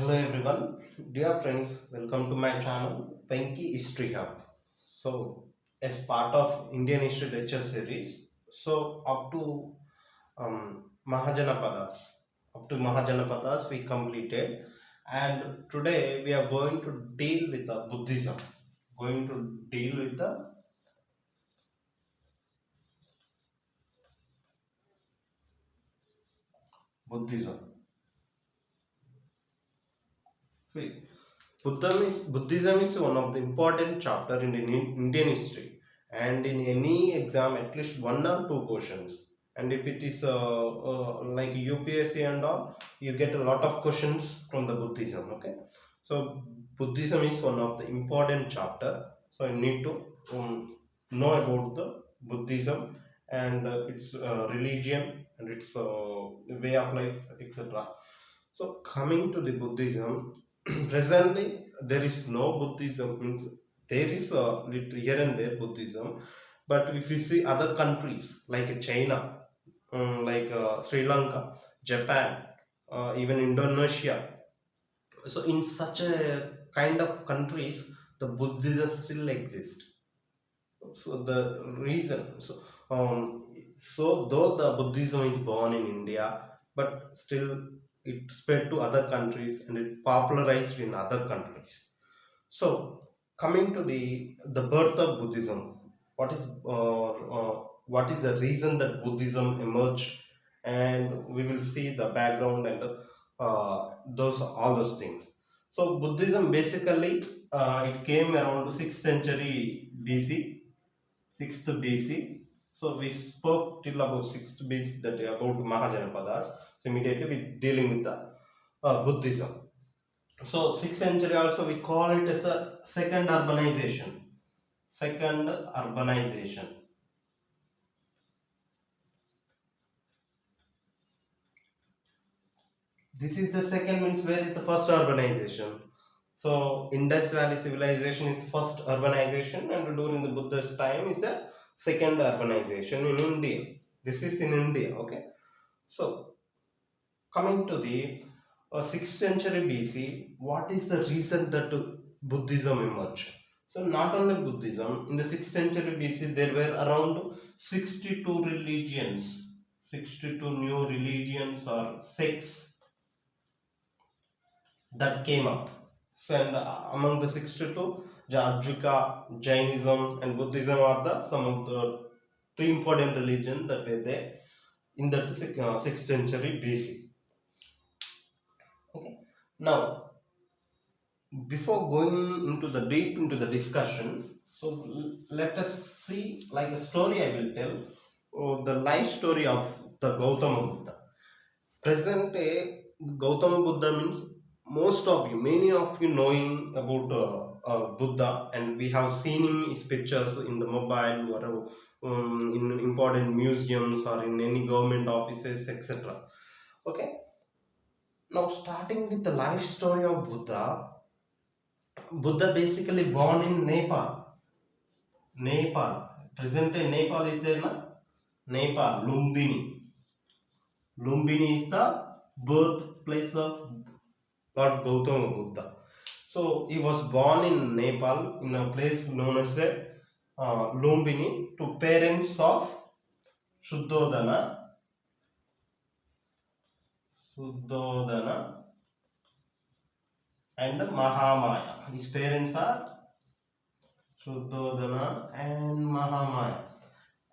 Hello everyone, dear friends, welcome to my channel Venki History Hub. So, as part of Indian History Lecture Series, up to Mahajanapadas, we completed, and today we are going to deal with the Buddhism. Going to deal with the Buddhism. See, Buddhism is one of the important chapter in the Indian history, and in any exam at least one or two questions. And if it is like UPSC and all, you get a lot of questions from the Buddhism. Okay, so Buddhism is one of the important chapter. So you need to know about the Buddhism and its religion and its way of life, etc. So coming to the Buddhism, presently there is no Buddhism. Means there is a little here and there Buddhism, but if you see other countries like China, like Sri Lanka, Japan, even Indonesia, so in such a kind of countries, the Buddhism still exists. So the reason, so though the Buddhism is born in India, but still it spread to other countries and it popularized in other countries. So coming to the birth of Buddhism, what is the reason that Buddhism emerged, and we will see the background and those all those things. So Buddhism basically it came around 6th century BC, 6th BC. So we spoke till about 6th BC, that about Mahajanapadas. So immediately we dealing with the Buddhism. So 6th century also we call it as a second urbanization. Second urbanization. This is the second, means where is the first urbanization? So Indus Valley civilization is first urbanization, and during the Buddha's time is the second urbanization in India. This is in India, okay. So coming to the 6th century BC, what is the reason that Buddhism emerged? So not only Buddhism, in the 6th century BC there were around 62 religions, 62 new religions or sects that came up. So, and among the 62, Advaita, Jainism, and Buddhism are the some of the three important religions that were there in the 6th century BC. Okay. Now, before going into the deep into the discussion, so let us see like a story I will tell, the life story of the Gautama Buddha. Present day Gautama Buddha means most of you, many of you knowing about Buddha, and we have seen his pictures in the mobile or in important museums or in any government offices, etc. Okay. Now starting with the life story of Buddha. Buddha basically born in Nepal. Nepal. Present day Nepal is there, na? Nepal, Lumbini. Lumbini is the birthplace of Lord Gautama Buddha. So he was born in Nepal in a place known as the Lumbini to parents of Shuddhodana, Shuddhodana and Mahamaya. His parents are Shuddhodana and Mahamaya.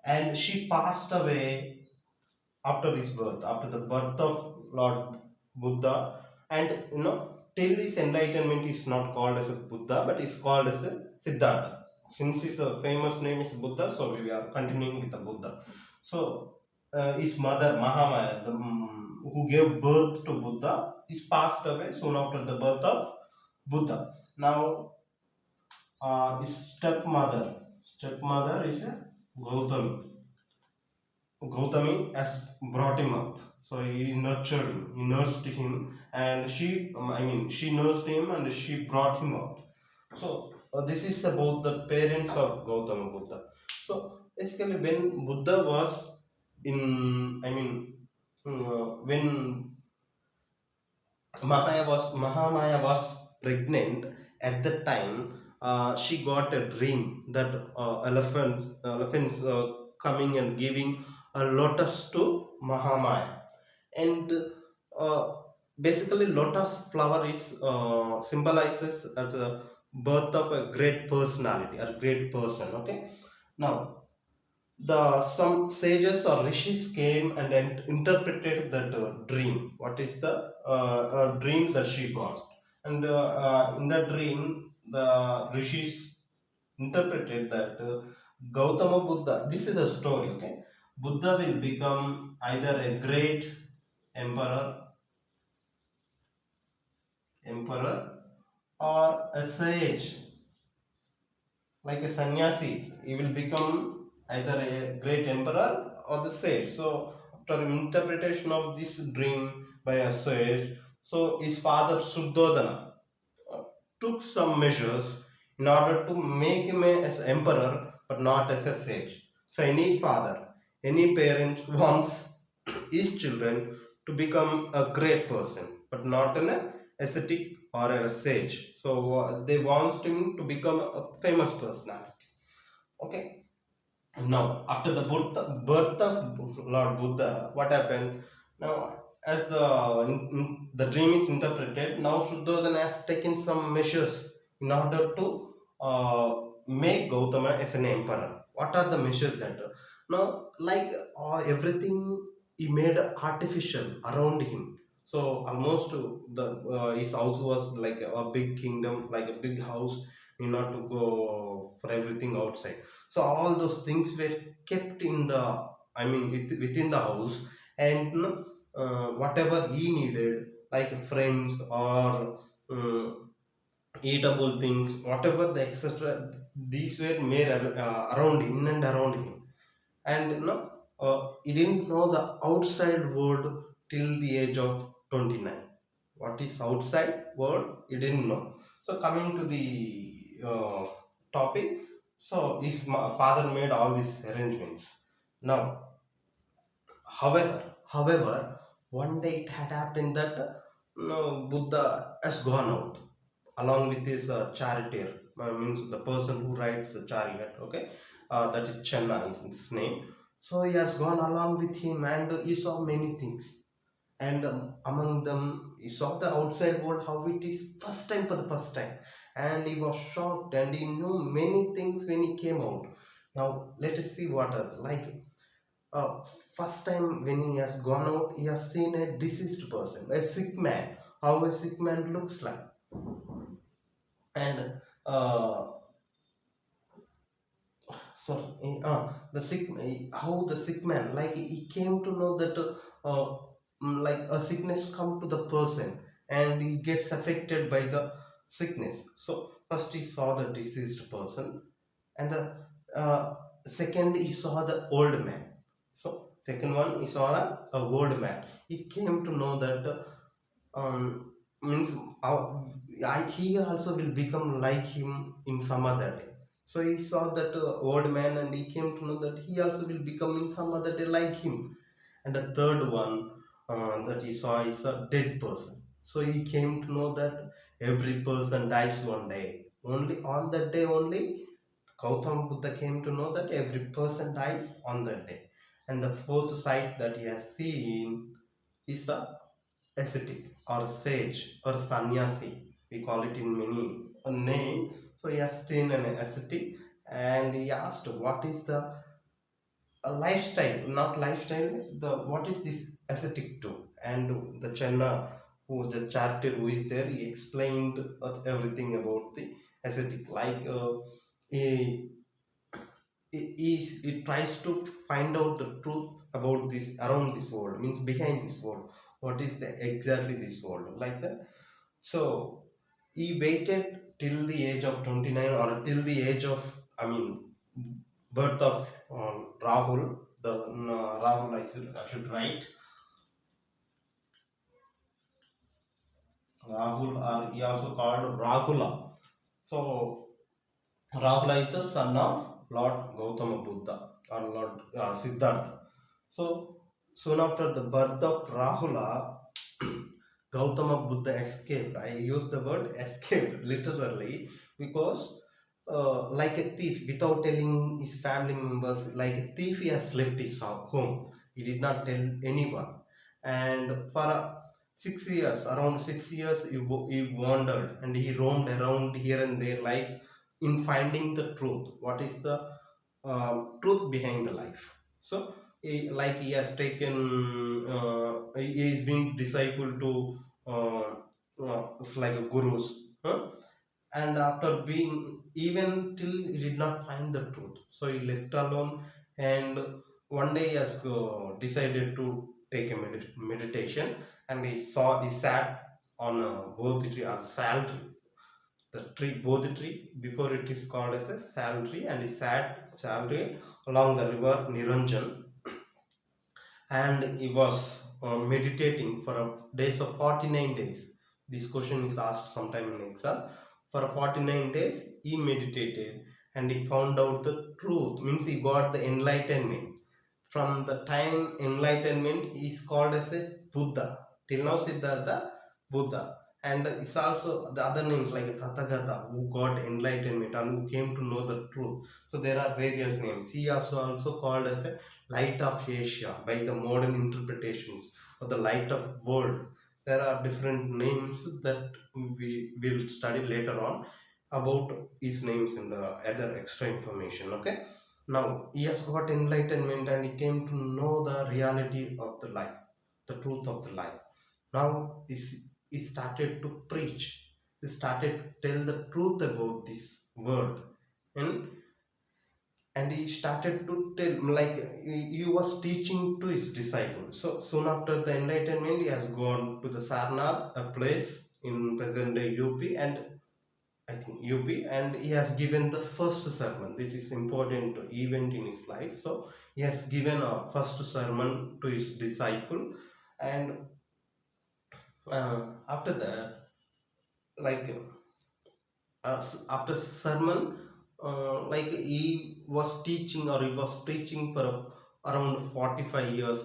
And she passed away after his birth, after the birth of Lord Buddha. And till his enlightenment is not called as a Buddha, but is called as a Siddhartha. Since his famous name is Buddha, so we are continuing with the Buddha. So his mother Mahamaya, who gave birth to Buddha, is passed away soon after the birth of Buddha. Now his stepmother is a Gautami. Gautami has brought him up. So he nurtured him, he nursed him, and she nursed him and she brought him up. So this is about the parents of Gautama Buddha. So basically, when Buddha was in, when Mahamaya was pregnant at the time. She got a dream that elephants coming and giving a lotus to Mahamaya. And uh, basically lotus flower is symbolizes as a birth of a great personality or great person. Okay, now the some sages or rishis came and interpreted that dream. What is the dream that she got? And in that dream, the rishis interpreted that Gautama Buddha. This is the story. Okay, Buddha will become either a great emperor, or a sage like a sannyasi. He will become either a great emperor or the sage. So after interpretation of this dream by a sage, so his father Suddhodana uh, took some measures in order to make him as emperor but not as a sage. So any father, any parent wants his children to become a great person but not an ascetic or a sage. So they want him to become a famous personality. Okay, now after the birth of Lord Buddha, what happened? Now as the dream is interpreted, now Shuddhodana has taken some measures in order to make Gautama as an emperor. What are the measures that? Now, like everything he made artificial around him. So almost the his house was like a big kingdom, like a big house, in order to go for everything outside. So all those things were kept in the, I mean, within the house. And whatever he needed, like friends or eatable things, whatever the etc., these were made around him, in and around him. And he didn't know the outside world till the age of 29. What is outside world he didn't know. So coming to the topic, so his father made all these arrangements. Now, however, one day it had happened that Buddha has gone out along with his charioteer, means the person who rides the chariot. Okay, that is Channa is his name. So he has gone along with him, and he saw many things. And among them, he saw the outside world, how it is first time, for the first time, and he was shocked, and he knew many things when he came out. Now let us see what are like. uh, First time when he has gone out, he has seen a deceased person, a sick man, how a sick man looks like. And the sick, how the sick man, like he came to know that like a sickness come to the person and he gets affected by the sickness. So first he saw the deceased person, and the second he saw the old man. So second one he saw a old man. He came to know that means he also will become like him in some other day. So he saw that old man, and he came to know that he also will become in some other day like him. And the third one that he saw is a dead person. So he came to know that every person dies one day. Only on that day only, Gautama Buddha came to know that every person dies on that day. And the fourth sight that he has seen is the ascetic or sage or sannyasi. We call it in many name. So he has seen an ascetic, and he asked, "What is the a lifestyle? Not lifestyle. The what is this ascetic to?" And the Chenna, who the charter who is there, he explained everything about the ascetic. Like he it tries to find out the truth about this, around this world, means behind this world, what is the exactly this world, like that. So he waited till the age of 29, or till the age of, I mean, birth of Rahul. The Rahul, I should write Rahul, or he also called Rahula. So Rahula is the son of Lord Gautama Buddha, or Lord Siddhartha. So soon after the birth of Rahula, Gautama Buddha escaped. I use the word escape literally because, like a thief, without telling his family members, like a thief, he has left his home. He did not tell anyone. And for 6 years, around 6 years, he wandered and he roamed around here and there, like in finding the truth. What is the truth behind the life? So, he has taken, he is being disciple to it's like a gurus, huh? And after being, even till he did not find the truth, so he left alone. And one day he has decided to take a meditation, and he sat on a bodhi tree or sal tree, the tree bodhi tree, before it is called as a sal tree, and he sat sal tree along the river Niranjan, and he was meditating for days of 49 days. This question is asked sometime in exam. For 49 days he meditated, and he found out the truth, means he got the enlightenment. From the time enlightenment is called as a Buddha. Till now Siddhartha Buddha. And it's also the other names like Tathagata, who got enlightenment and who came to know the truth. So there are various names. He also called as a light of Asia by the modern interpretations, or the light of world. There are different names that we will study later on about his names in the other extra information. Okay, now he has got enlightenment and he came to know the reality of the life, the truth of the life. Now he started to preach, he started to tell the truth about this world. And he started to tell, like he was teaching to his disciples. So soon after the enlightenment, he has gone to the Sarnath, a place in present day UP, and I think UP, and he has given the first sermon. This is important event in his life. So he has given a first sermon to his disciple. And after that, like after sermon, like he was teaching, or he was preaching for around 45 years,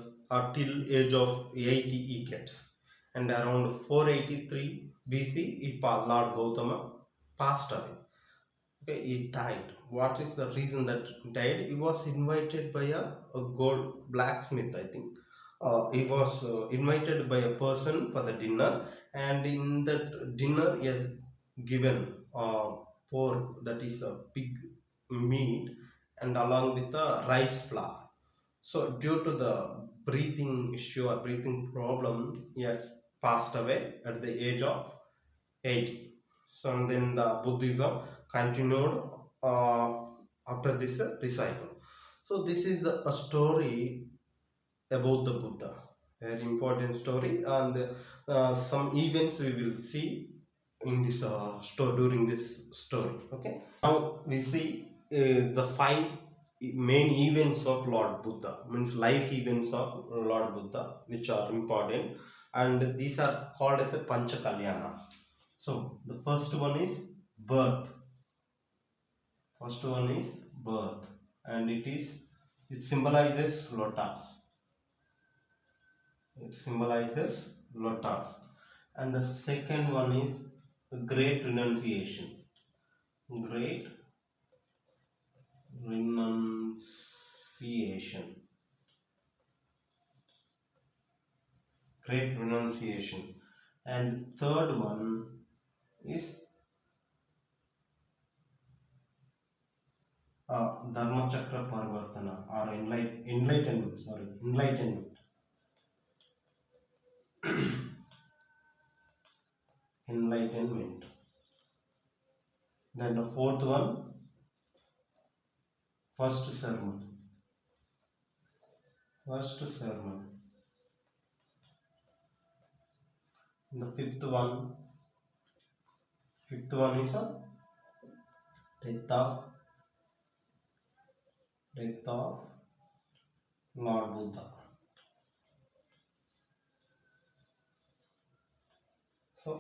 till age of 80 he gets. And around 483 BC Lord Gautama passed away. Okay, he died. What is the reason that he died? He was invited by a gold blacksmith, I think. He was invited by a person for the dinner, and in that dinner, he has given pork, that is a pig meat, and along with the rice flour. So, due to the breathing issue or breathing problem, he has passed away at the age of 80. So, and then the Buddhism continued after this disciple. So, this is a story about the Buddha. Very important story, and some events we will see in this story, during this story. Okay. Now we see the five main events of Lord Buddha, means life events of Lord Buddha, which are important, and these are called as a Pancha Kalyanas. So the first one is birth. First one is birth, and it symbolizes lotus. It symbolizes lotus. And the second one is great renunciation. Great renunciation. Great renunciation. And third one is Dharma Chakra Parvartana, or enlightenment. Sorry, enlightenment. Enlightenment. Then the fourth one, first sermon. First sermon. The fifth one is a death of Lord Buddha. So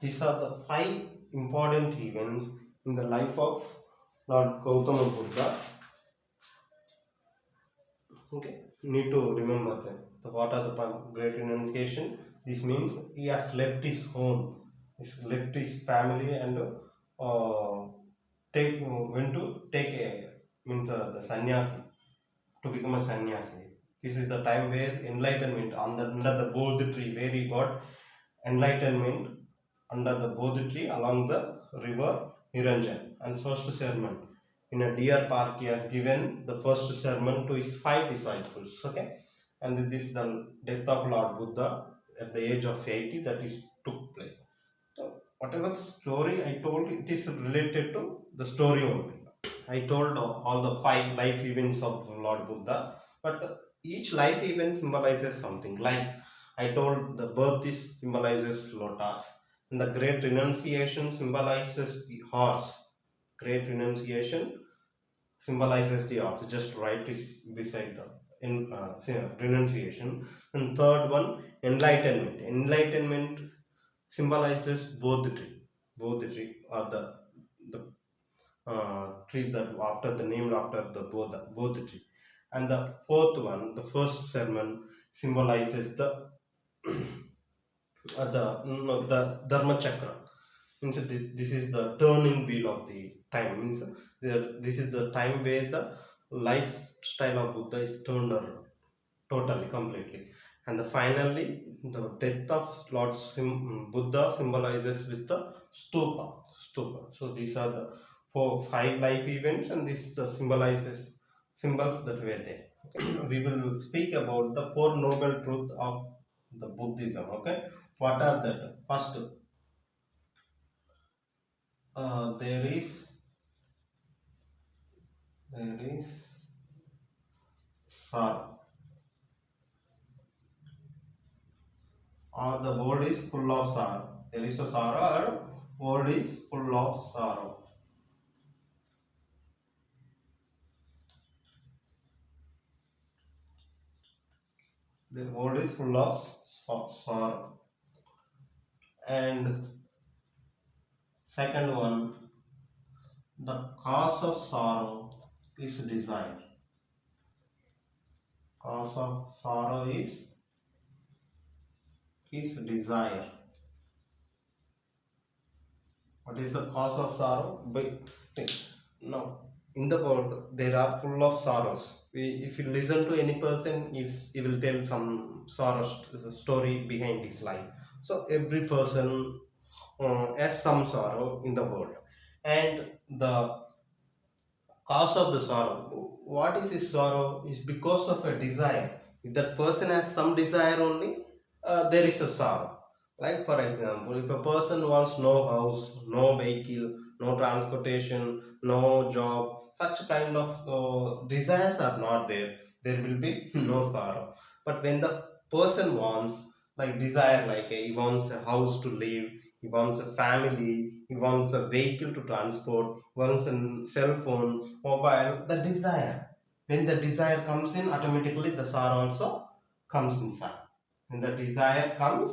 these are the five important events in the life of Lord Gautama Buddha. Okay, need to remember them. So what are the great renunciation, This means he has left his home, he's left his family, and take when to take a means the sannyasi, to become a sannyasi. This is the time where enlightenment under the Bodhi tree, where he got enlightenment under the Bodhi tree along the river Niranjan. And first sermon in a deer park, he has given the first sermon to his 5 disciples. Okay, and this is the death of Lord Buddha at the age of 80 that is took place. So whatever the story I told, it is related to the story only. I told all the 5 life events of Lord Buddha, but each life event symbolizes something. Like I told, the birth is symbolizes lotus, and the great renunciation symbolizes the horse. Great renunciation symbolizes the horse. Just right is beside the renunciation. And third one, enlightenment. Enlightenment symbolizes Bodhi tree. Bodhi tree, or the tree that after the named after the Bodhi tree. And the fourth one, the first sermon, symbolizes the Dharma chakra. Means this is the turning wheel of the time. Means this is the time where the lifestyle of Buddha is turned around totally, completely. And finally, the death of Lord Buddha symbolizes with the stupa. Stupa. So these are the 5 life events, and this symbolizes symbols that were there. We will speak about the 4 noble truths of the Buddhism. Okay, what are that? First, there is sorrow, or the world is full of sorrow. There is a sorrow, or world is full of sorrow. The world is full of sorrow. And second one, the cause of sorrow is desire. Cause of sorrow is desire. What is the cause of sorrow? See, now in the world there are full of sorrows. If you listen to any person, he will tell some story behind his life. So every person has some sorrow in the world, and the cause of the sorrow, what is his sorrow, is because of a desire. If that person has some desire only, there is a sorrow. Like for example, if a person wants no house, no vehicle, no transportation, no job, such kind of desires are not there, there will be no sorrow. But when the person wants, like desire, like he wants a house to live, he wants a family, he wants a vehicle to transport, wants a cell phone, mobile, the desire, when the desire comes in, automatically the sorrow also comes inside. When the desire comes,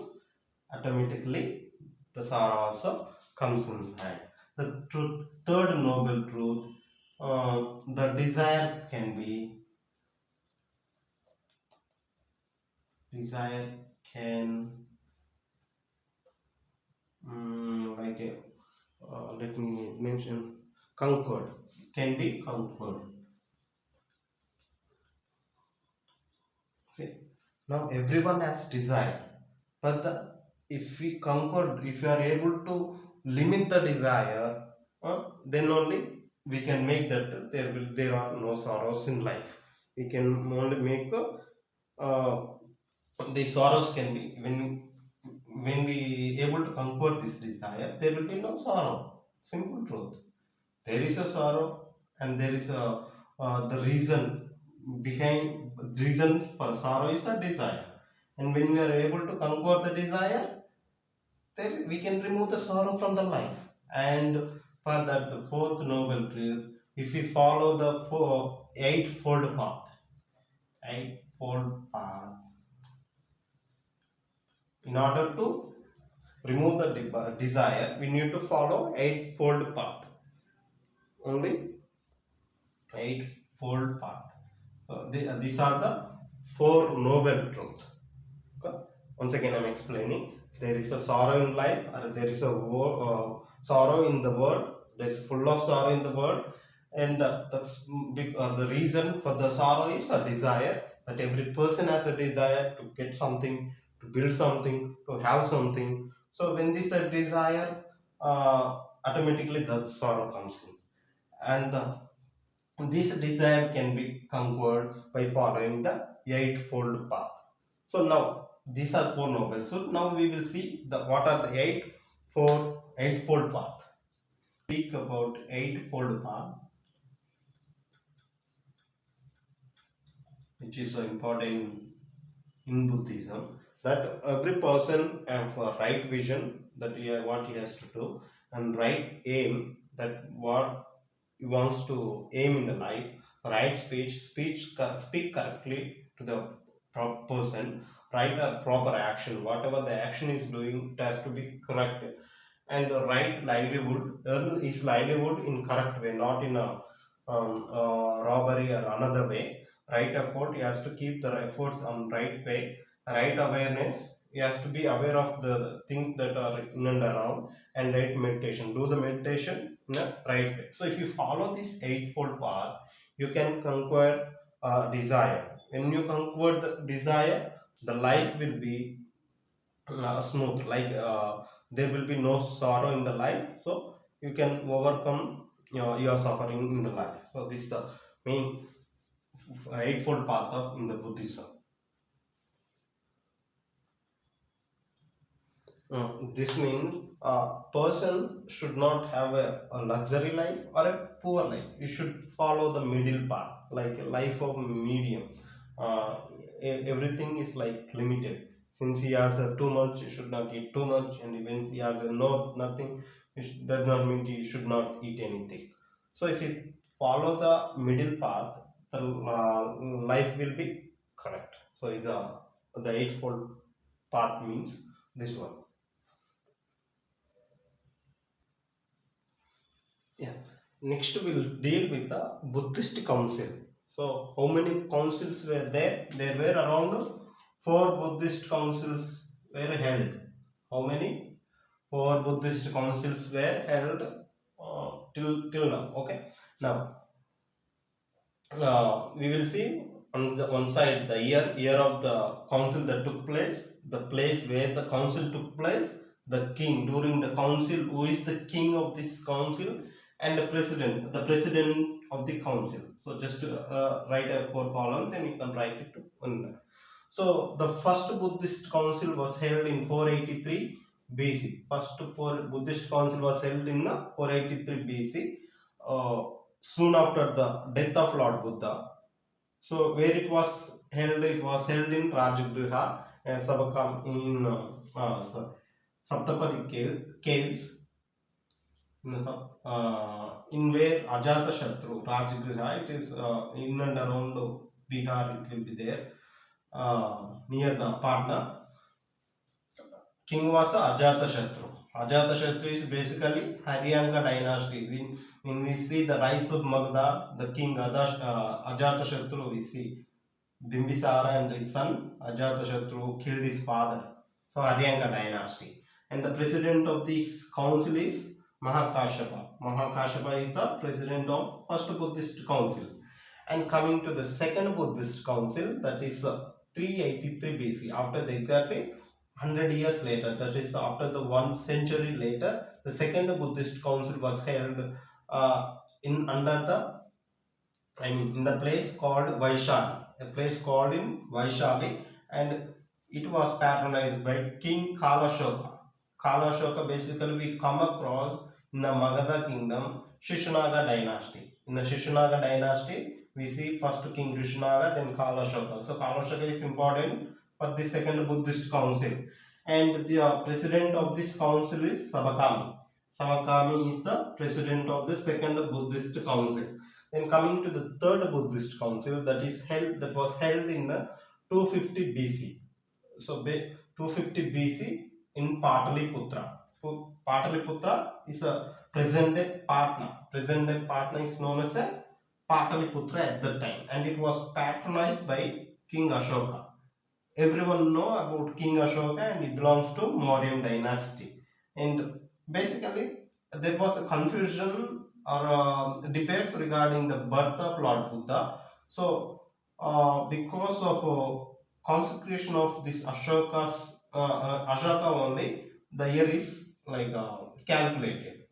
automatically the sorrow also comes inside. The third noble truth, the desire can like let me mention, conquered, can be conquered. See, now everyone has desire, but if we conquer, if we are able to limit the desire, then only we can make that there are no sorrows in life. We can only make the sorrows can be when we able to conquer this desire, there will be no sorrow. Simple truth. There is a sorrow, and there is a the reasons for sorrow is a desire. And when we are able to conquer the desire, then we can remove the sorrow from the life. And for that, the fourth noble truth, if we follow the eightfold path, in order to remove the desire, we need to follow eightfold path. Only eightfold path. So these are the 4 noble truths. Okay? Once again, I'm explaining. There is a sorrow in life, or there is a sorrow in the world. There is full of sorrow in the world, and the reason for the sorrow is a desire. That every person has a desire to get something, to build something, to have something. So when this a desire, automatically the sorrow comes in, and this desire can be conquered by following the eightfold path. So now these are four nobles. So now we will see the what are the eightfold path. Speak about eightfold path, which is so important in Buddhism. That every person have a right vision that what he has to do, and right aim that what he wants to aim in the life. Right speak correctly to the person. Right proper action. Whatever the action is doing, it has to be correct, and the right livelihood, earn his livelihood in correct way, not in a robbery or another way. Right effort, he has to keep the efforts on right way. Right awareness, he has to be aware of the things that are in and around. And right meditation, do the meditation in a right way. So if you follow this eightfold path, you can conquer desire. When you conquer the desire, the life will be smooth, like there will be no sorrow in the life, so you can overcome your suffering in the life. So this is the main eightfold path of in the Buddhism. This means a person should not have a luxury life or a poor life. You should follow the middle path, like a life of medium. Uh, Everything is like limited. Since he has too much, you should not eat too much, and even he has no nothing, does not mean he should not eat anything. So if you follow the middle path, the life will be correct. So the eightfold path means this one. Yeah. Next, we'll deal with the Buddhist council. So, how many councils were there? There were around four Buddhist councils were held. How many? Four Buddhist councils were held till now. Okay. Now, we will see on the one side the year of the council that took place, the place where the council took place, the king during the council, who is the king of this council, and the president of the council. So just write a four column, then you can write it on. So the first Buddhist council was held in 483 BC. First Buddhist council was held in 483 BC. Soon after the death of Lord Buddha. So where it was held? It was held in Rajgriha, Sabakam in Saptapadi caves. In where Ajata Shatru, Rajgriha, it is in and around Bihar, it will be there, near the Patna. King was Ajata Shatru. Ajata Shatru is basically Haryanka dynasty. When we see the rise of Magda, the king Ajata Shatru, we see Bimbisara and his son Ajata Shatru killed his father. So Haryanka dynasty. And the president of this council is Mahakashapa. Mahakashapa is the president of first Buddhist council. And coming to the second Buddhist council, that is 383 BC. After the exactly 100 years later, that is after the 1 century later, the second Buddhist council was held in under the in the place called Vaishali, a place called in Vaishali, and it was patronized by King Kalashoka. Kalashoka basically we come across in the Magadha kingdom, Shishunaga dynasty. In the Shishunaga dynasty, we see first King Shishunaga, then Kalashoka. So Kalashoka is important for the second Buddhist council, and the president of this council is Sabakami. Sabakami is the president of the second Buddhist council. Then coming to the third Buddhist council, that was held in 250 BC. So 250 BC in Pataliputra. So Pataliputra is a present day Patna. Present day Patna is known as a Pataliputra at that time, and it was patronized by King Ashoka. everyone know about King Ashoka, and he belongs to Mauryan dynasty. And basically, there was a confusion or debates regarding the birth of Lord Buddha. So, because of consecration of this Ashoka only, the year is like calculated.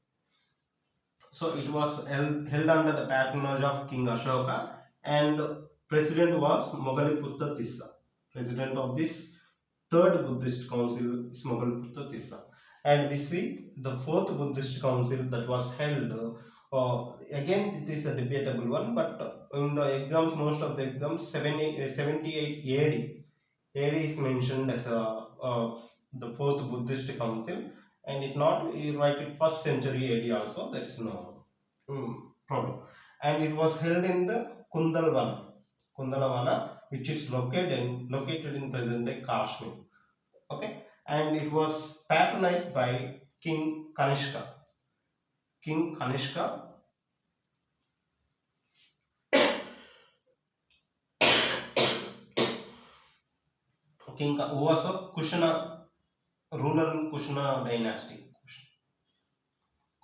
So it was held under the patronage of King Ashoka, and president was Moggaliputta Tissa. President of this third Buddhist council is Moggaliputta Tissa. And we see the fourth Buddhist council that was held. Again, it is a debatable one, but in the exams, most of the exams, 78 AD. AD is mentioned as the fourth Buddhist council, and if not, you write it first century AD also. That's no problem. And it was held in the Kundalavana, which is located in present day Kashmir. Okay, and it was patronized by King Kanishka. King Kanishka, who was a Kushana ruler in Kushana dynasty.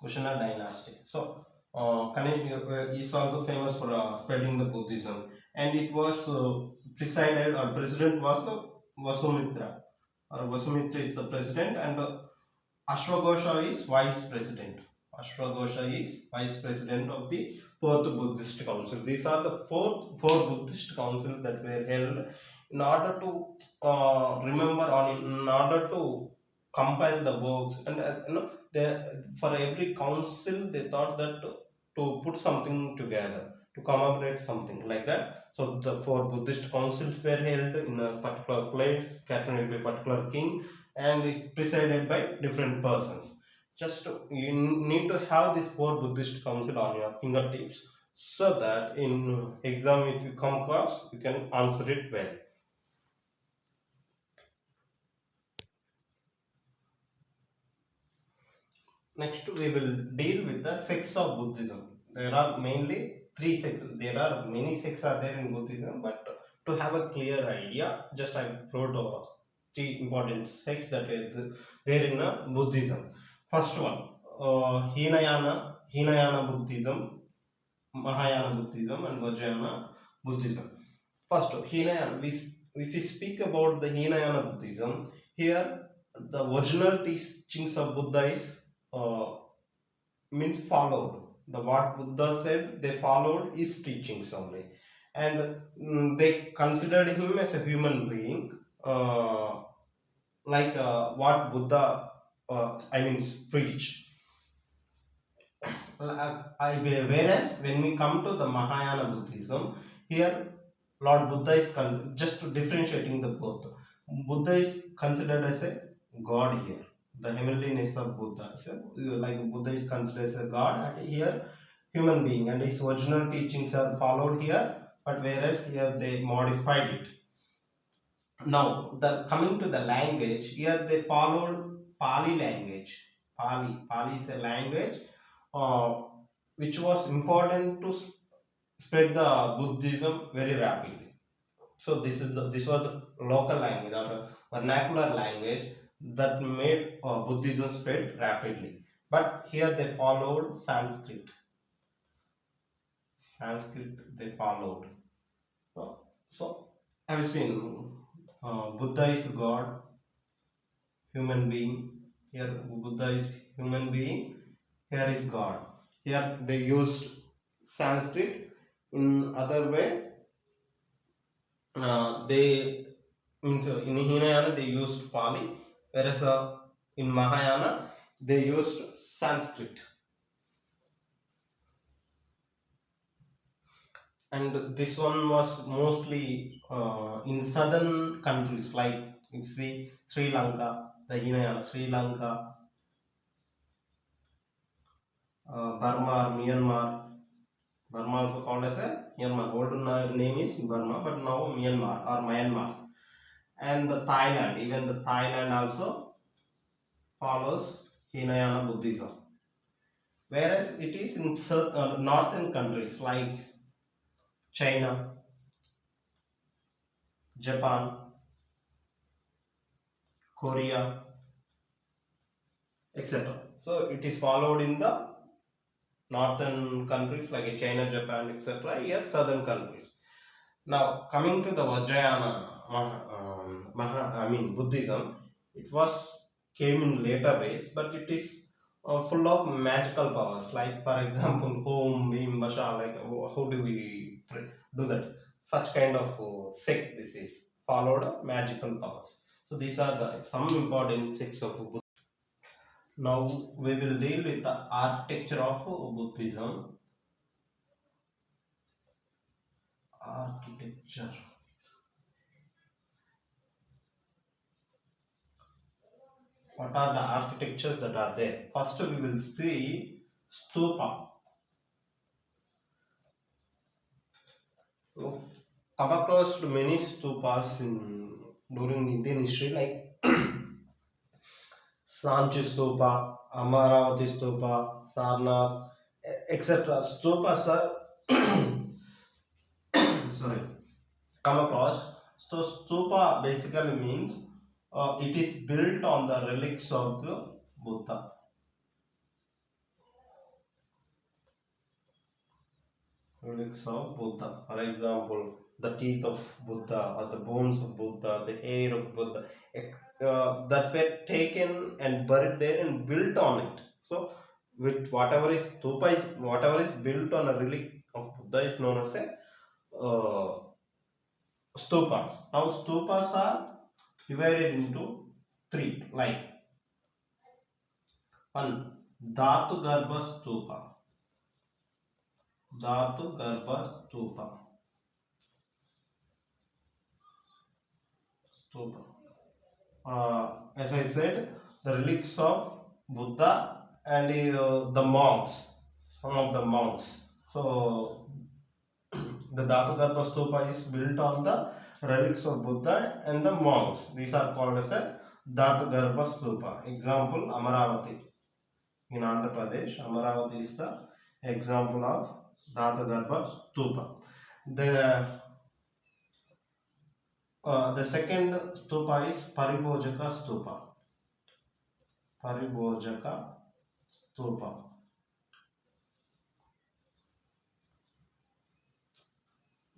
Kushana dynasty. So, Kanishka is also famous for spreading the Buddhism, and it was presided or president was Vasumitra. Vasumitra is the president, and Ashwagosha is vice president. Ashwagosha is vice president of the fourth Buddhist council. These are the four Buddhist councils that were held in order to remember, or in order to compile the books. And they, for every council they thought that to put something together, to commemorate something like that. So the four Buddhist councils were held in a particular place, patroned by a particular king, and it presided by different persons. Just you need to have this four Buddhist council on your fingertips, so that in exam, if you come across, you can answer it well. Next, we will deal with the sects of Buddhism. There are mainly three sects. There are many sects are there in Buddhism, but to have a clear idea, just I wrote three important sects that are there in Buddhism. First one, Hinayana Buddhism, Mahayana Buddhism, and Vajrayana Buddhism. First, Hinayana. If we speak about the Hinayana Buddhism, here the original teachings of Buddha is means followed. The what Buddha said, they followed his teachings only, and they considered him as a human being, like what Buddha, I mean, preach. Whereas when we come to the Mahayana Buddhism, here Lord Buddha is just differentiating the both. Buddha is considered as a god here. The heavenliness of Buddha. So, like Buddha is considered as a god, and here human being, and his original teachings are followed here, but whereas here they modified it. Now, the coming to the language, here they followed Pali language. Pali is a language uh, which was important to spread the Buddhism very rapidly. So this was the local language, or a vernacular language that made Buddhism spread rapidly. But here they followed Sanskrit. Sanskrit they followed. So I've seen Buddha is God, human being. Here Buddha is human being. Here is God. Here they used Sanskrit. In other way, they in Hinayana they used Pali, whereas in Mahayana they used Sanskrit. And this one was mostly in southern countries, like you see Sri Lanka, the Hinayana, Sri Lanka, Burma, Myanmar. Burma also called as a Myanmar. Old name is Burma, but now Myanmar or Myanmar. And the Thailand, even the Thailand also follows Hinayana Buddhism. Whereas it is in northern countries like China, Japan, Korea, etc. So it is followed in the northern countries like China, Japan, etc. Here southern countries. Now coming to the Vajrayana, Buddhism, it was came in later ways, but it is full of magical powers. Like for example, Om, Bhim, Basha. Like how do we do that? Such kind of sect. This is followed magical powers. So these are the some important sects of Buddhism. Now we will deal with the architecture of Buddhism. Architecture. What are the architectures that are there? First, we will see stupa. So, come across many stupas during Indian history, like Sanchi stupa, Amaravati stupa, Sarnath, etc. Stupas are sorry, come across. So stupa basically means it is built on the relics of the Buddha. Relics of Buddha. For example, the teeth of Buddha or the bones of Buddha, the hair of Buddha, that were taken and buried there and built on it. So, with whatever is stupa is whatever is built on a relic of Buddha is known as a stupas. Now, stupas are divided into three, like one Dhatu Garbha Stupa. Dhatu Garbha Stupa. Stupa. As I said, the relics of Buddha and the monks, some of the monks. So, the Dhatugarbha Stupa is built on the relics of Buddha and the monks. These are called as a Dhatugarbha Stupa. Example, Amaravati in Andhra Pradesh. Amaravati is the example of Dhatugarbha Stupa. The second stupa is Paribhojaka Stupa. Paribhojaka Stupa.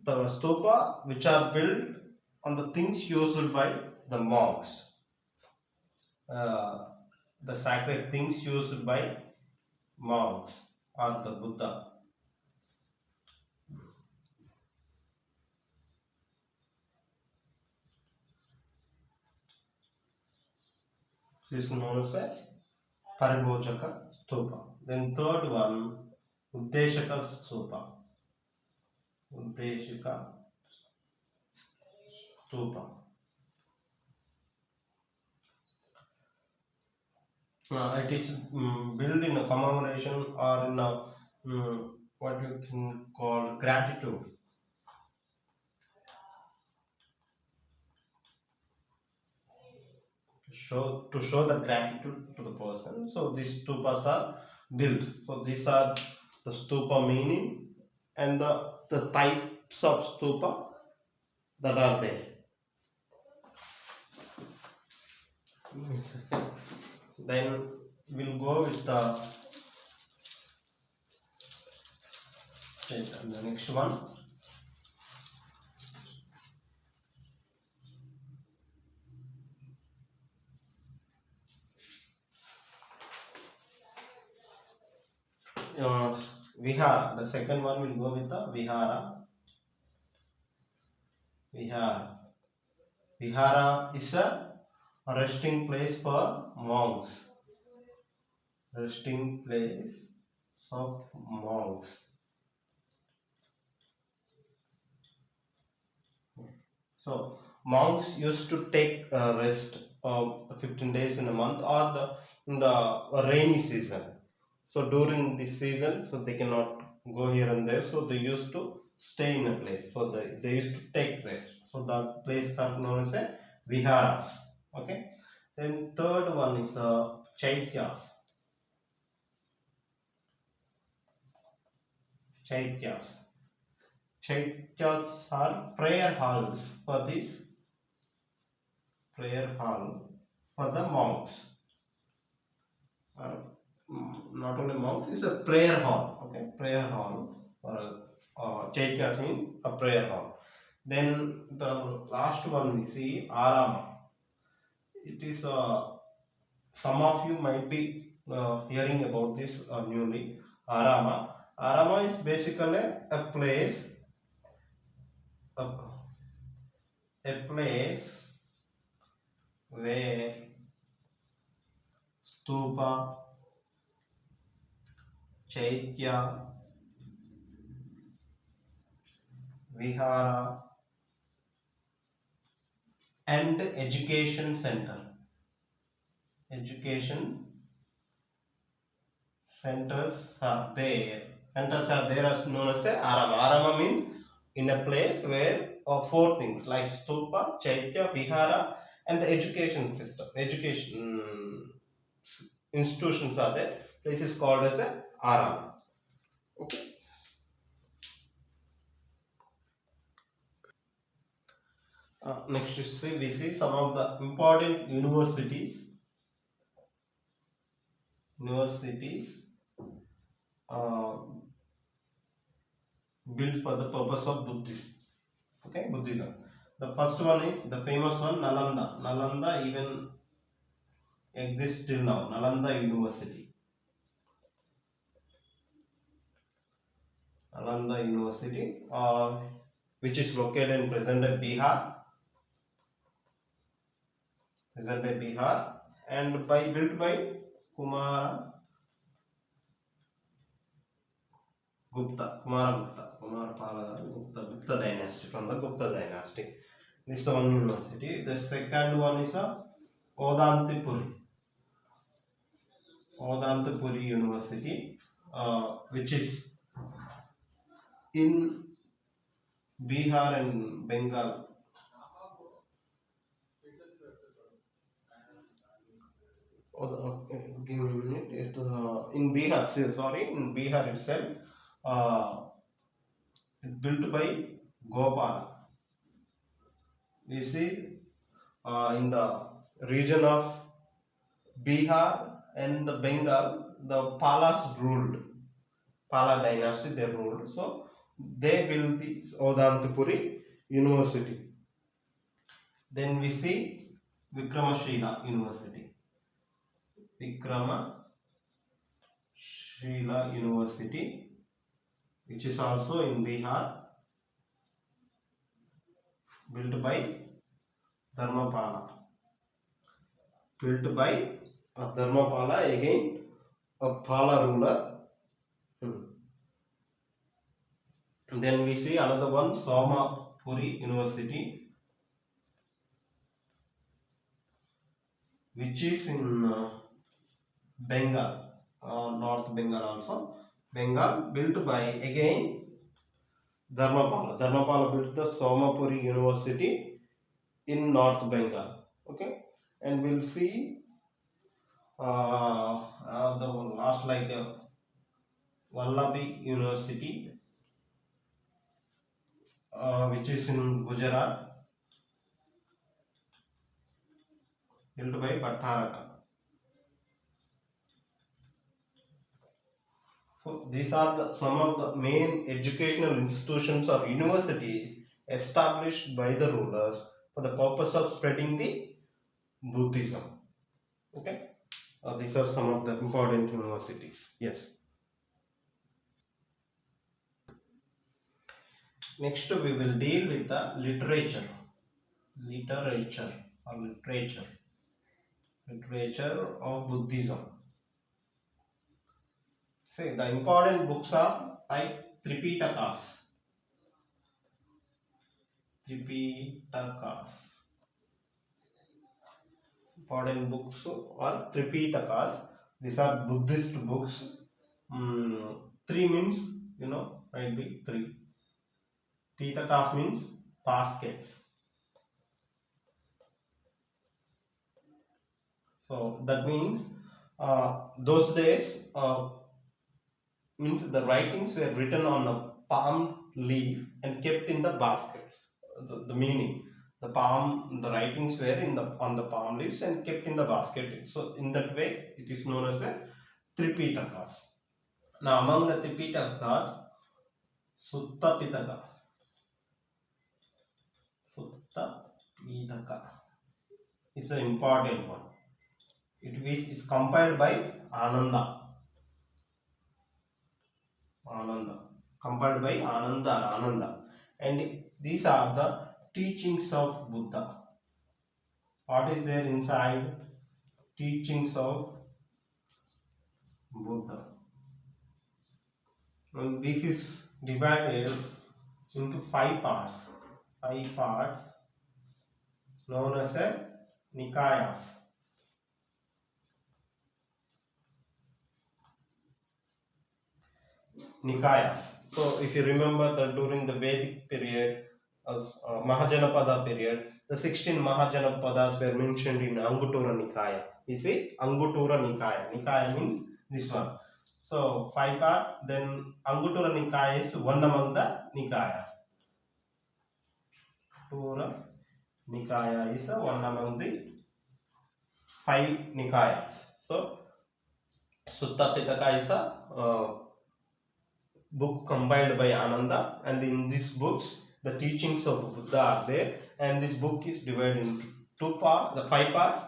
The stupa which are built on the things used by the monks. The sacred things used by monks or the Buddha. This is known as a Paribhojaka Stupa. Then third one, Uddeshaka Stupa. Uddeshaka Stupa. It is built in a commemoration or in a what you can call gratitude. To show the gratitude to the person. So these stupas are built. So these are the stupa meaning and the types of stupa that are there. Then we'll go with the next one. Vihara. The second one will go with the Vihara. Vihara. Vihara is a resting place for monks. Resting place of monks. So monks used to take rest 15 days in a month or in the rainy season. So during this season, so they cannot go here and there. So they used to stay in a place. So they used to take rest. So the place are known as a viharas. Okay. Then third one is chaityas. Chaityas. Chaityas are prayer halls for this prayer hall for the monks. Uh, Not only monks, it's a prayer hall. Okay, prayer hall or chaityas mean a prayer hall. Then the last one we see arama. It is some of you might be hearing about this newly. Arama. Arama is basically a place, a, a place where stupa, chaitya, vihara, and education center. Education centers are there. Centers are there as known as a arama. Arama means in a place where four things like stupa, chaitya, vihara, and the education system, education institutions are there. Place is called as a arama. Okay. Next we see some of the important universities. Uh, Built for the purpose of Buddhist. Okay, Buddhism. The first one is the famous one, Nalanda. Nalanda even exists till now. Nalanda University. Nalanda University, which is located in present-day Bihar. Present-day Bihar, and built by Kumara Gupta, Gupta dynasty, from the Gupta dynasty. This is the one university. The second one is a Odantipuri University, which is in Bihar and Bengal. Give me a minute. In Bihar, in Bihar itself. Built by Gopala. We see in the region of Bihar and the Bengal, the Palas ruled. Pala dynasty they ruled. So they built the Odantapuri University. Then we see Vikramashila University. Vikramashila University, which is also in Bihar, built by Dharmapala. Built by Dharmapala, again a Pala ruler. And then we see another one, Somapuri University, which is in Bengal, North Bengal also. Bengal, built by again Dharmapala. Dharmapala built the Somapuri University in North Bengal. Okay, and we'll see the last like Vallabhi University, which is in Gujarat, built by Bhattaraka. So these are some of the main educational institutions or universities established by the rulers for the purpose of spreading the Buddhism. Okay, these are some of the important universities. Yes. Next we will deal with the literature of Buddhism. See, the important books are like Tripitakas. Important books are Tripitakas. These are Buddhist books. Three means, might be three. Pitakas means baskets. So that means those days means the writings were written on a palm leaf and kept in the baskets. The meaning, The writings were on the palm leaves and kept in the basket. So in that way, it is known as a Tripitakas. Now among the Tripitakas, Sutta Pitaka. Sutta Pitaka is an important one. It's compiled by Ananda. Compiled by Ananda. And these are the teachings of Buddha. What is there inside? Teachings of Buddha. And this is divided into 5 parts. 5 parts known as a Nikayas. So if you remember that during the Vedic period, Mahajanapada period, the 16 Mahajanapadas were mentioned in Anguttara Nikaya. We say Anguttara Nikaya. Nikaya means this one. So 5 part, then Anguttara Nikaya is one among the Nikayas. Anguttara Nikaya is one among the 5 Nikayas. So Sutta Pitaka is a book compiled by Ananda, and in these books the teachings of Buddha are there, and this book is divided into 2 parts, the 5 parts,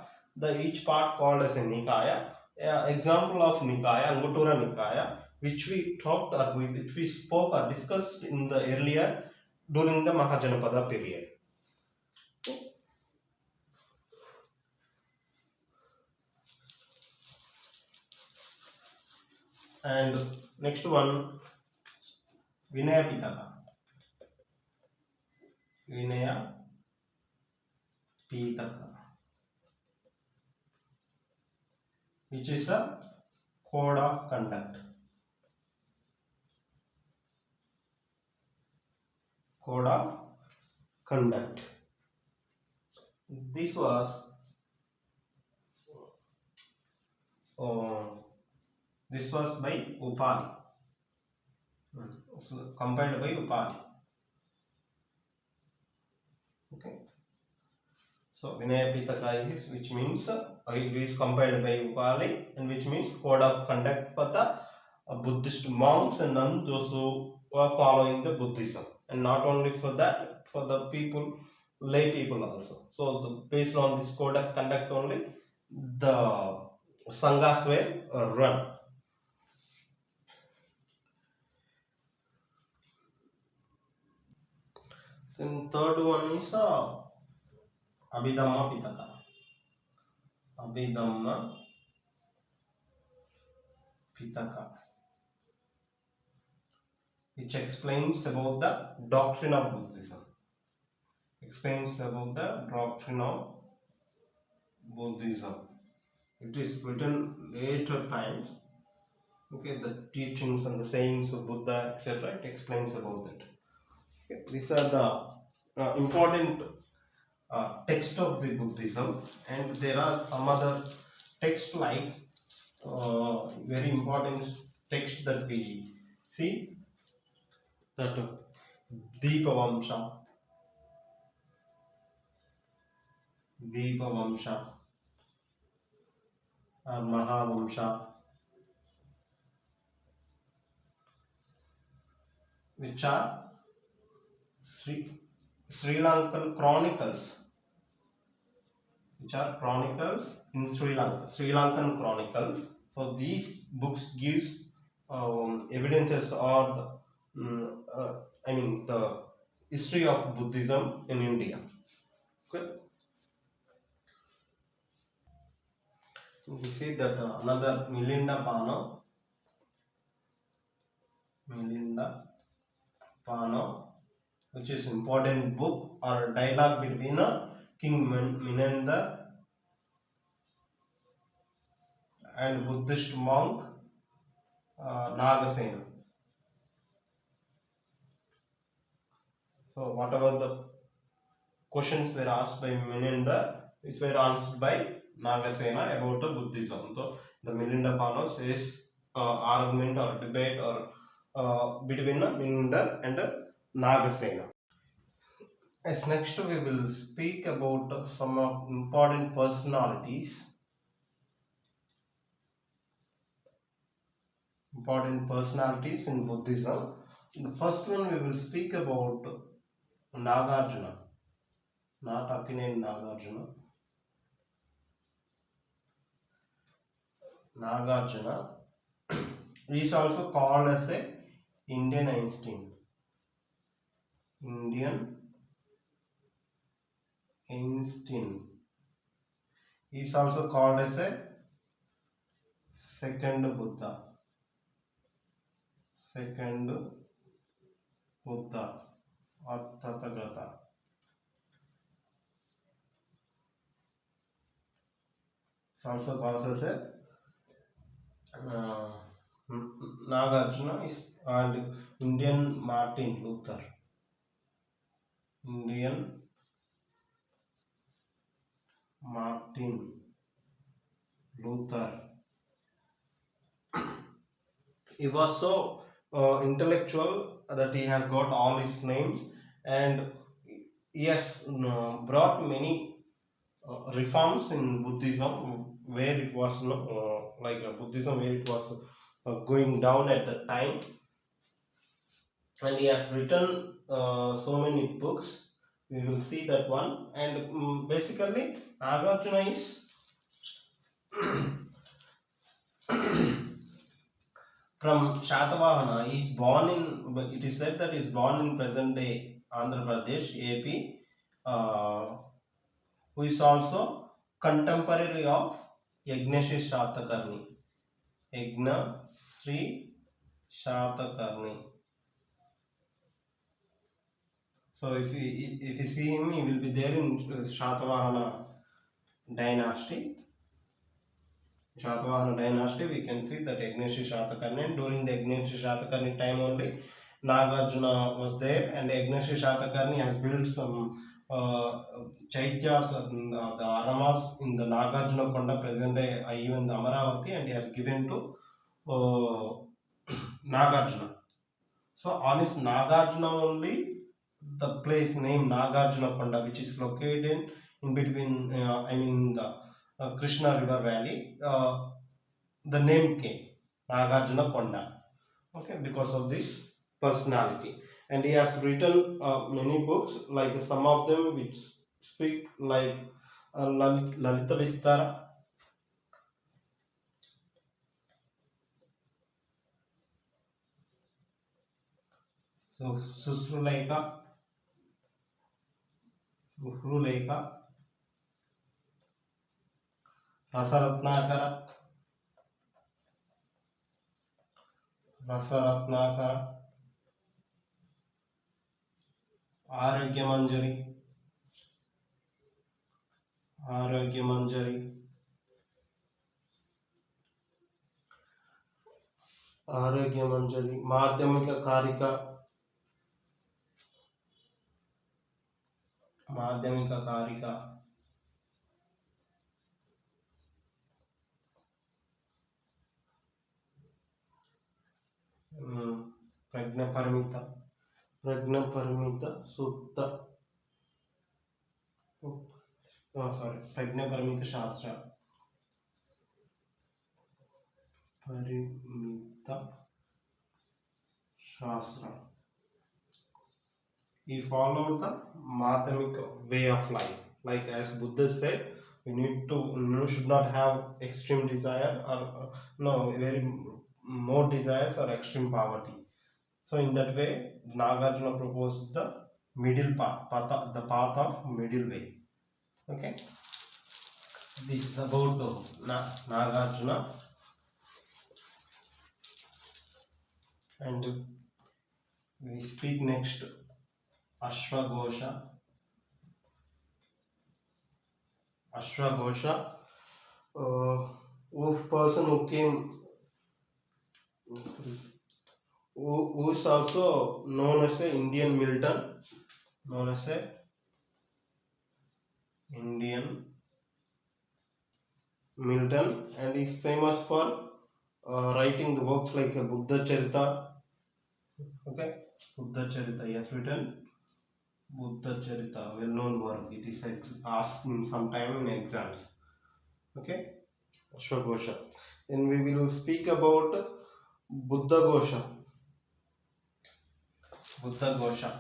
each part called as a Nikaya. Example of Nikaya, Anguttara Nikaya, which we talked or which we spoke or discussed in the earlier during the Mahajanapada period. And next one, Vinaya Pitaka. Vinaya Pitaka, which is a code of conduct. Code of conduct. This was by Upali. Compiled by Upali. Okay. So Vinaya Pitaka is, which means it is compiled by Upali, and which means code of conduct for the Buddhist monks and nuns, those who are following the Buddhism, and not only for that, for the people, lay people also. So based on this code of conduct only, the sanghas were run. Then third one is Abhidhamma Pitaka. Abhidhamma Pitaka, which explains about the doctrine of Buddhism. Explains about the doctrine of Buddhism. It is written later times. Okay, the teachings and the sayings of Buddha, etc. It explains about it. Okay, these are the important text of the Buddhism, and there are some other texts like very important text that we see, that Deepavamsha, or Mahavamsha, which are Sri Lankan chronicles, which are chronicles in Sri Lanka, Sri Lankan chronicles. So these books gives evidences or the history of Buddhism in India. Okay. We see that another Milinda Pano, which is important book or dialogue between King Minenda and Buddhist monk Nagasena. So whatever the questions were asked by Minenda, which were answered by Nagasena about the Buddhism. So the Milinda Panos is argument or debate or between Minenda and Nagasena. As next we will speak about some of important personalities in Buddhism. The first one we will speak about Nagarjuna, not Akinen Nagarjuna. Nagarjuna is also called as a Indian Einstein. Indian Einstein is also called as a second Buddha. Second Buddha or Tathagata. It's also called as a Nagarjuna is and Indian Martin Luther. Indian Martin Luther. He was so intellectual that he has got all his names, and he has brought many reforms in Buddhism where it was Buddhism where it was going down at the time, and he has written so many books. We will see that one, and basically Nagarjuna is from Shatavahana. He is born in. It is said that he is born in present day Andhra Pradesh, AP, who is also contemporary of Yagnesri Shatakarni. Yagna Sri Shatakarni. So if you see him, he will be there in Shatavahana dynasty. Shatavahana dynasty, we can see that Yagnesri Shatakarni, and during the Yagnesri Shatakarni time only Nagarjuna was there, and Yagnesri Shatakarni has built some chaityas, the aramas in the Nagarjuna Konda, present day even the Amaravati, and he has given to Nagarjuna. So on his Nagarjuna only, the place named Nagarjuna Konda, which is located in between, the Krishna River Valley, the name came Nagarjuna Konda. Okay, because of this personality, and he has written many books, like some of them which speak like Lalita Vistara. So Susrulaika, Rasaratnakara, Aragyamanjari, Madhyamika Karika, Prajnaparamita Sutta, Prajnaparamita Shastra, Parimita Shastra. He followed the Madhyamika way of life. Like as Buddha said, you should not have extreme desire or very more desires or extreme poverty. So in that way, Nagarjuna proposed the middle path, the path of middle way. Okay, this is about Nagarjuna, and we speak next Ashwagosha. Person who came, who is also known as a Indian Milton, and is famous for writing the works like Buddha Charita. Okay, Buddha Charita he has written. Buddha Charita, well-known work. It is asked in sometime in exams. Okay, Ashwagosha. Then we will speak about Buddha Gosha. Buddha Gosha.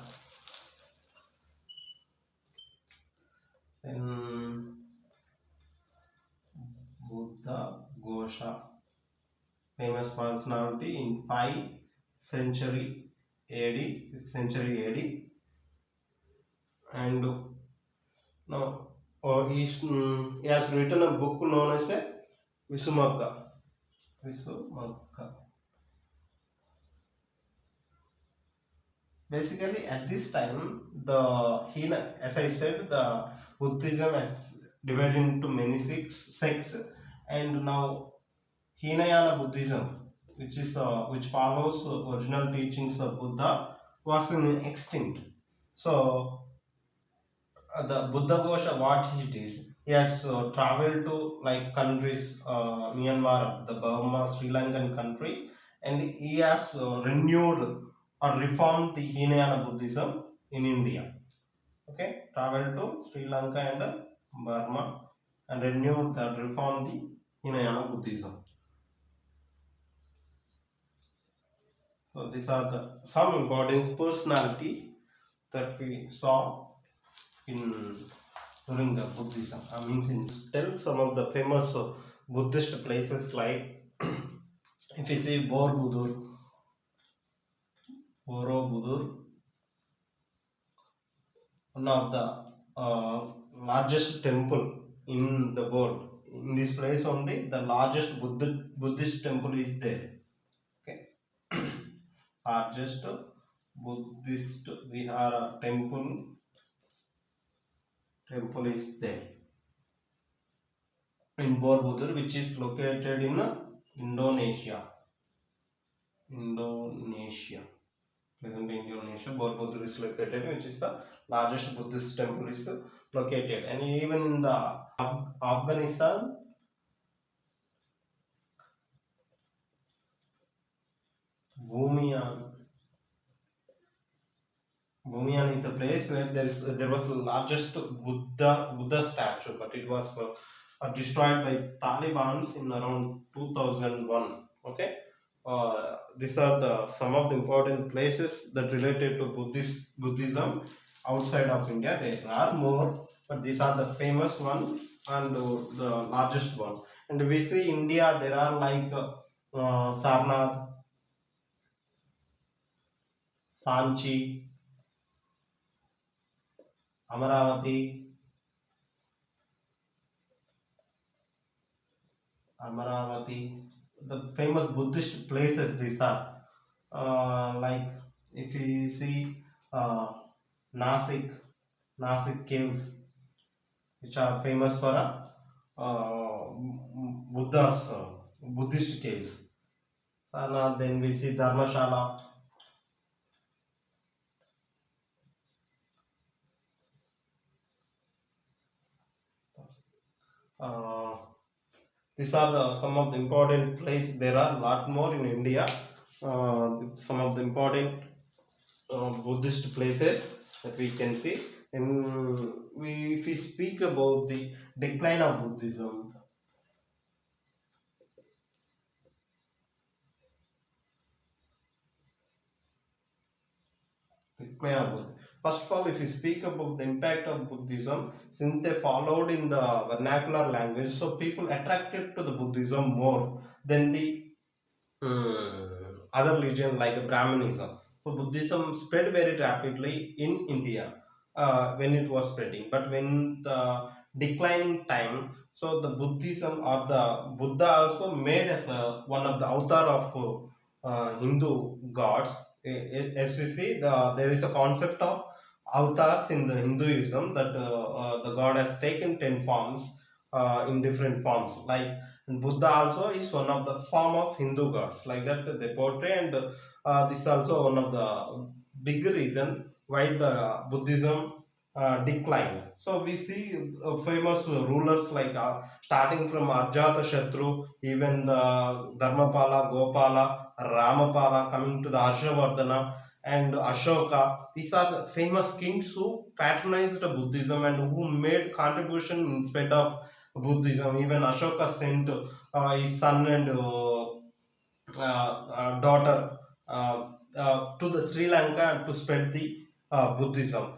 Then Buddha Gosha, famous personality in 5th century AD, 5th century AD, and now he has written a book known as a Visumagga. Visumagga. Basically, at this time, as I said, the Buddhism has divided into many sects, and now Hinayana Buddhism, which follows original teachings of Buddha, was in extinct. So the Buddha Gosha, what he did, he has traveled to like countries, Myanmar, the Burma, Sri Lankan country, and he has renewed or reformed the Hinayana Buddhism in India. Okay, traveled to Sri Lanka and Burma and renewed the reformed the Hinayana Buddhism. So these are the some important personalities that we saw in during the Buddhism. I mean, tell some of the famous Buddhist places like if you see Borobudur, one of the largest temple in the world. In this place only, the largest Buddhist temple is there. Okay, largest Buddhist Vihara temple is there in Borobudur, which is located in Indonesia. Present Indonesia, Borobudur is located, which is the largest Buddhist temple is located, and even in the Afghanistan, Bhumiyan is a place where there was the largest Buddha statue, but it was destroyed by Taliban in around 2001. Okay, these are the some of the important places that related to Buddhism outside of India. There are more, but these are the famous one and the largest one. And we see India, there are like Sarnath, Sanchi, Amaravati, the famous Buddhist places. These are like if you see Nasik, caves, which are famous for Buddhist caves. Then we see Dharmashala. These are some of the important places. There are a lot more in India. Some of the important Buddhist places that we can see. And if we speak about the decline of Buddhism, first of all, if we speak about the impact of Buddhism, since they followed in the vernacular language, so people attracted to the Buddhism more than the other religion like the Brahmanism. So Buddhism spread very rapidly in India when it was spreading. But when the declining time, so the Buddhism or the Buddha also made as one of the avatar of Hindu gods. As we see, there is a concept of avatars in the Hinduism that the god has taken 10 forms in different forms. Like Buddha also is one of the form of Hindu gods, like that they portray, and this is also one of the big reason why the Buddhism declined. So we see famous rulers like starting from Ajata Shatru, even the Dharmapala, Gopala, Ramapala, coming to the Harshavardhana, and Ashoka. These are the famous kings who patronized Buddhism and who made contribution in spread of Buddhism. Even Ashoka sent his son and daughter to the Sri Lanka to spread the Buddhism.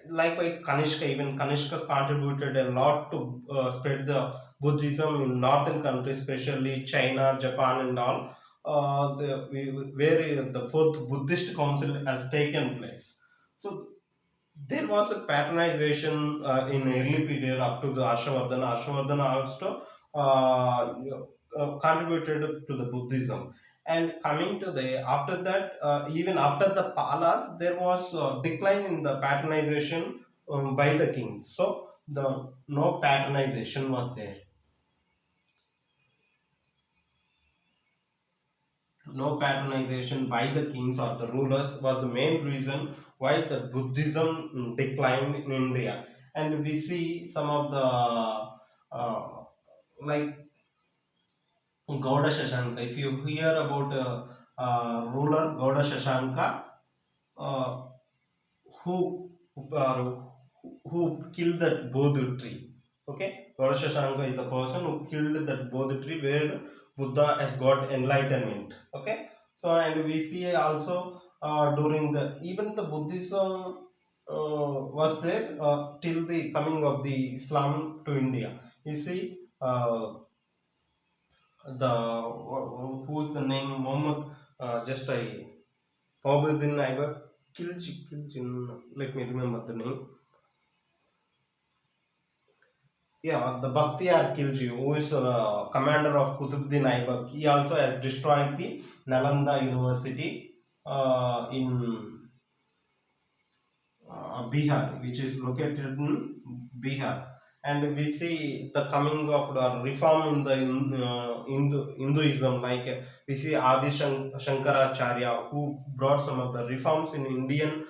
Likewise, Kanishka, even Kanishka contributed a lot to spread the Buddhism in northern countries, especially China, Japan, and all. Where the fourth Buddhist council has taken place. So there was a patronization in early period up to the Ashavardhana. Ashavardhana also contributed to the Buddhism. And coming to the after that, even after the Palas, there was decline in the patronization by the kings. So the no patronization was there. No patronization by the kings or the rulers was the main reason why the Buddhism declined in India. And we see some of the like Gauda Shashanka. If you hear about ruler Gauda Shashanka, uh, who uh, who killed that Bodhi tree. Okay, Gauda Shashanka is the person who killed that Bodhi tree where Buddha has got enlightenment. Okay, so and we see also during the even the Buddhism was there till the coming of the Islam to India. You see. The who's the name Muhammad just I Muhammadin Aiba Kilji, let me remember the name. Yeah, the Bakhtiyar Khilji, who is commander of Qutbuddin Aibak. He also has destroyed the Nalanda University in Bihar, which is located in Bihar. And we see the coming of the reform in the Hinduism, like we see Adi Shankaracharya, who brought some of the reforms in Indian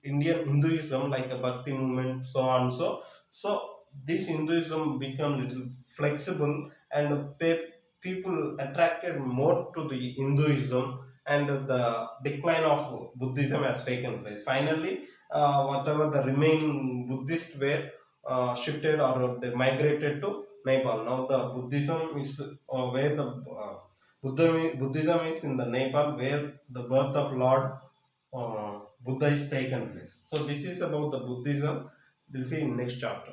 Hinduism, like a Bhakti movement, so on. So this Hinduism become little flexible, and people attracted more to the Hinduism, and the decline of Buddhism has taken place. Finally, whatever the remaining Buddhists were shifted or they migrated to Nepal. Now the Buddhism is where the Buddhism is in the Nepal, where the birth of Lord Buddha is taken place. So this is about the Buddhism. We'll see in next chapter.